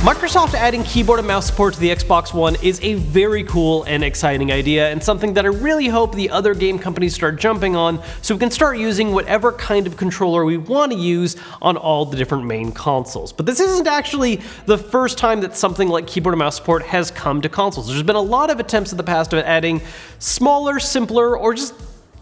Microsoft adding keyboard and mouse support to the Xbox One is a very cool and exciting idea, and something that I really hope the other game companies start jumping on so we can start using whatever kind of controller we want to use on all the different main consoles. But this isn't actually the first time that something like keyboard and mouse support has come to consoles. There's been a lot of attempts in the past of adding smaller, simpler, or just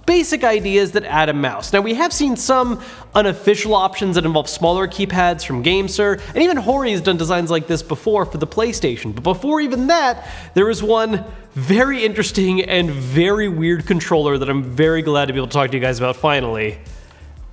basic ideas that add a mouse. Now, we have seen some unofficial options that involve smaller keypads from GameSir, and even Hori has done designs like this before for the PlayStation. But before even that, there was one very interesting and very weird controller that I'm very glad to be able to talk to you guys about finally,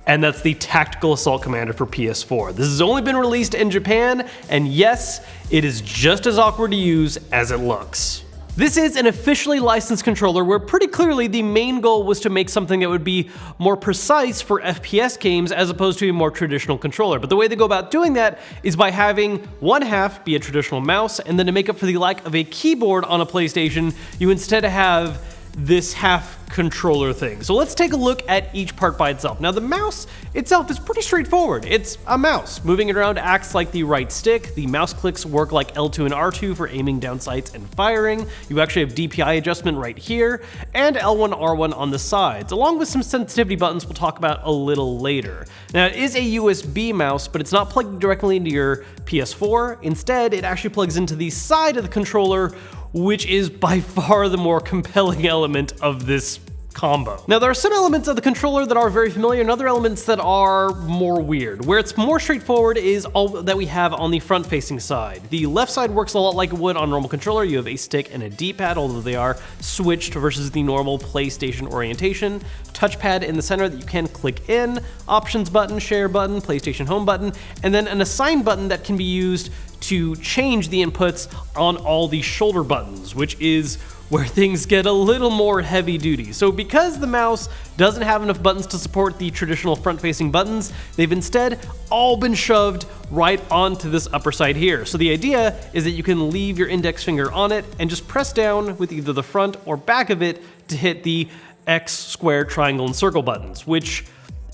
and that's the Tactical Assault Commander for PS4. This has only been released in Japan, and yes, it is just as awkward to use as it looks. This is an officially licensed controller where pretty clearly the main goal was to make something that would be more precise for FPS games as opposed to a more traditional controller. But the way they go about doing that is by having one half be a traditional mouse, and then to make up for the lack of a keyboard on a PlayStation, you instead have this half controller thing. So let's take a look at each part by itself. Now, the mouse itself is pretty straightforward. It's a mouse. Moving it around acts like the right stick. The mouse clicks work like L2 and R2 for aiming down sights and firing. You actually have DPI adjustment right here, and L1, R1 on the sides, along with some sensitivity buttons we'll talk about a little later. Now, it is a USB mouse, but it's not plugged directly into your PS4. Instead, it actually plugs into the side of the controller, which is by far the more compelling element of this combo. Now, there are some elements of the controller that are very familiar and other elements that are more weird. Where it's more straightforward is all that we have on the front-facing side. The left side works a lot like it would on a normal controller. You have a stick and a D-pad, although they are switched versus the normal PlayStation orientation. Touchpad in the center that you can click in, options button, share button, PlayStation home button, and then an assign button that can be used to change the inputs on all the shoulder buttons, which is where things get a little more heavy duty. So because the mouse doesn't have enough buttons to support the traditional front-facing buttons, they've instead all been shoved right onto this upper side here. So the idea is that you can leave your index finger on it and just press down with either the front or back of it to hit the X, square, triangle, and circle buttons, which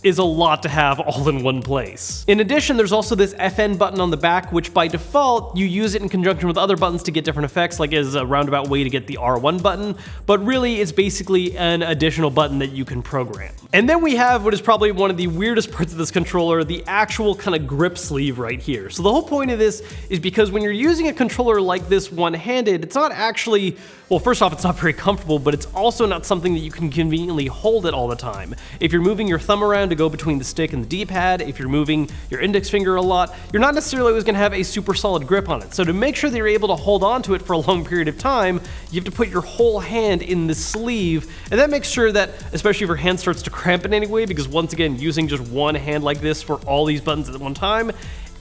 is a lot to have all in one place. In addition, there's also this FN button on the back, which by default, you use it in conjunction with other buttons to get different effects, like as a roundabout way to get the R1 button, but really it's basically an additional button that you can program. And then we have what is probably one of the weirdest parts of this controller, the actual kind of grip sleeve right here. So the whole point of this is because when you're using a controller like this one-handed, it's not actually, well, first off, it's not very comfortable, but it's also not something that you can conveniently hold it all the time. If you're moving your thumb around to go between the stick and the D-pad, if you're moving your index finger a lot, you're not necessarily always going to have a super solid grip on it. So to make sure that you're able to hold on to it for a long period of time, you have to put your whole hand in the sleeve, and that makes sure that, especially if your hand starts to cramp in any way, because once again, using just one hand like this for all these buttons at one time,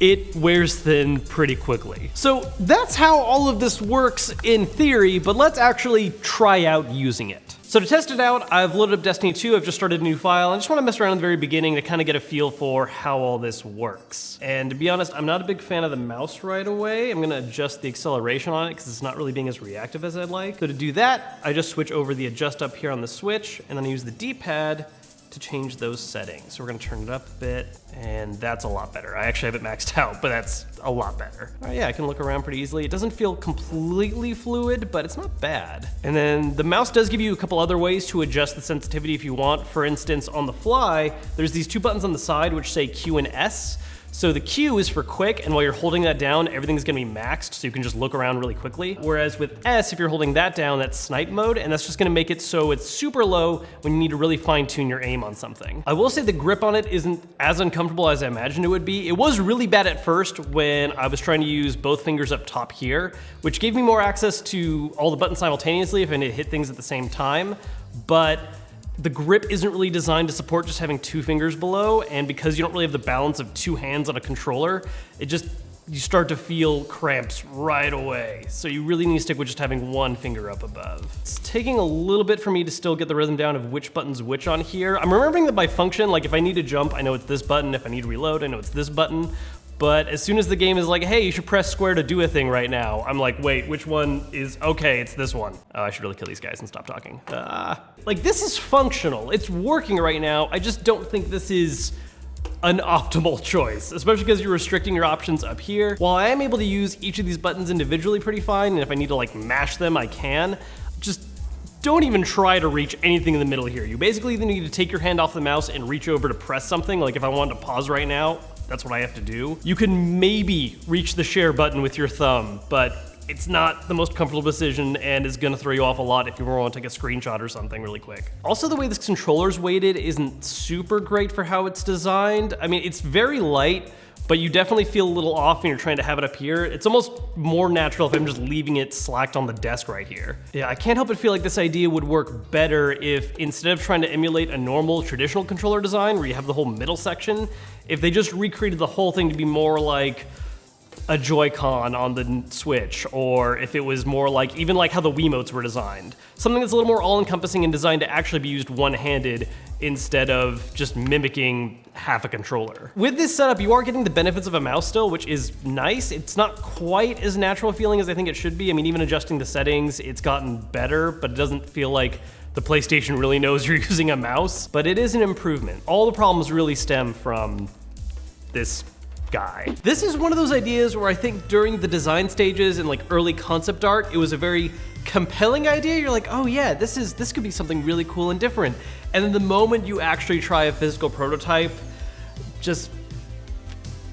it wears thin pretty quickly. So that's how all of this works in theory, but let's actually try out using it. So to test it out, I've loaded up Destiny 2, I've just started a new file, I just want to mess around at the very beginning to kind of get a feel for how all this works. And to be honest, I'm not a big fan of the mouse right away. I'm going to adjust the acceleration on it because it's not really being as reactive as I'd like. So to do that, I just switch over the adjust up here on the Switch, and then I use the D-pad to change those settings. So we're gonna turn it up a bit, and that's a lot better. I actually have it maxed out, but that's a lot better. All right, yeah, I can look around pretty easily. It doesn't feel completely fluid, but it's not bad. And then the mouse does give you a couple other ways to adjust the sensitivity if you want. For instance, on the fly, there's these two buttons on the side which say Q and S. So the Q is for quick, and while you're holding that down, everything's gonna be maxed, so you can just look around really quickly. Whereas with S, if you're holding that down, that's snipe mode, and that's just gonna make it so it's super low when you need to really fine-tune your aim on something. I will say the grip on it isn't as uncomfortable as I imagined it would be. It was really bad at first when I was trying to use both fingers up top here, which gave me more access to all the buttons simultaneously if I need to hit things at the same time, but the grip isn't really designed to support just having two fingers below, and because you don't really have the balance of two hands on a controller, you start to feel cramps right away. So you really need to stick with just having one finger up above. It's taking a little bit for me to still get the rhythm down of which button's which on here. I'm remembering that by function, like if I need to jump, I know it's this button. If I need to reload, I know it's this button. But as soon as the game is like, hey, you should press square to do a thing right now, I'm like, wait, which one is, okay, it's this one. Oh, I should really kill these guys and stop talking. Like, this is functional. It's working right now. I just don't think this is an optimal choice, especially because you're restricting your options up here. While I am able to use each of these buttons individually pretty fine, and if I need to like mash them, I can, just don't even try to reach anything in the middle here. You basically either need to take your hand off the mouse and reach over to press something. Like if I wanted to pause right now, that's what I have to do. You can maybe reach the share button with your thumb, but it's not the most comfortable decision and is gonna throw you off a lot if you want to take a screenshot or something really quick. Also, the way this controller's weighted isn't super great for how it's designed. I mean, it's very light, but you definitely feel a little off when you're trying to have it up here. It's almost more natural if I'm just leaving it slacked on the desk right here. Yeah, I can't help but feel like this idea would work better if instead of trying to emulate a normal traditional controller design where you have the whole middle section, if they just recreated the whole thing to be more like a Joy-Con on the Switch, or if it was more like, even like how the Wiimotes were designed. Something that's a little more all-encompassing and designed to actually be used one-handed instead of just mimicking half a controller. With this setup, you are getting the benefits of a mouse still, which is nice. It's not quite as natural feeling as I think it should be. I mean, even adjusting the settings, it's gotten better, but it doesn't feel like the PlayStation really knows you're using a mouse, but it is an improvement. All the problems really stem from this guy. This is one of those ideas where I think during the design stages and like early concept art, it was a very compelling idea. You're like, oh yeah, this could be something really cool and different. And then the moment you actually try a physical prototype, just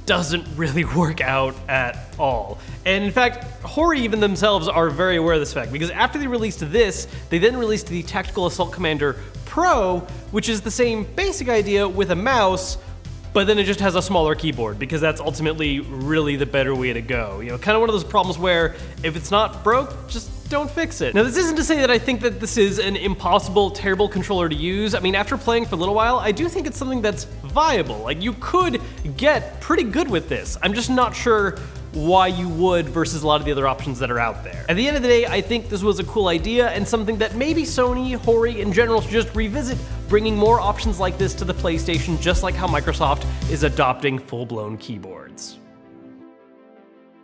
doesn't really work out at all. And in fact, Hori even themselves are very aware of this fact, because after they released this, they then released the Tactical Assault Commander Pro, which is the same basic idea with a mouse, but then it just has a smaller keyboard, because that's ultimately really the better way to go. You know, kind of one of those problems where if it's not broke, just don't fix it. Now, this isn't to say that I think that this is an impossible, terrible controller to use. I mean, after playing for a little while, I do think it's something that's viable. Like, you could get pretty good with this. I'm just not sure why you would versus a lot of the other options that are out there. At the end of the day, I think this was a cool idea and something that maybe Sony, Hori in general should just revisit, bringing more options like this to the PlayStation, just like how Microsoft is adopting full-blown keyboards.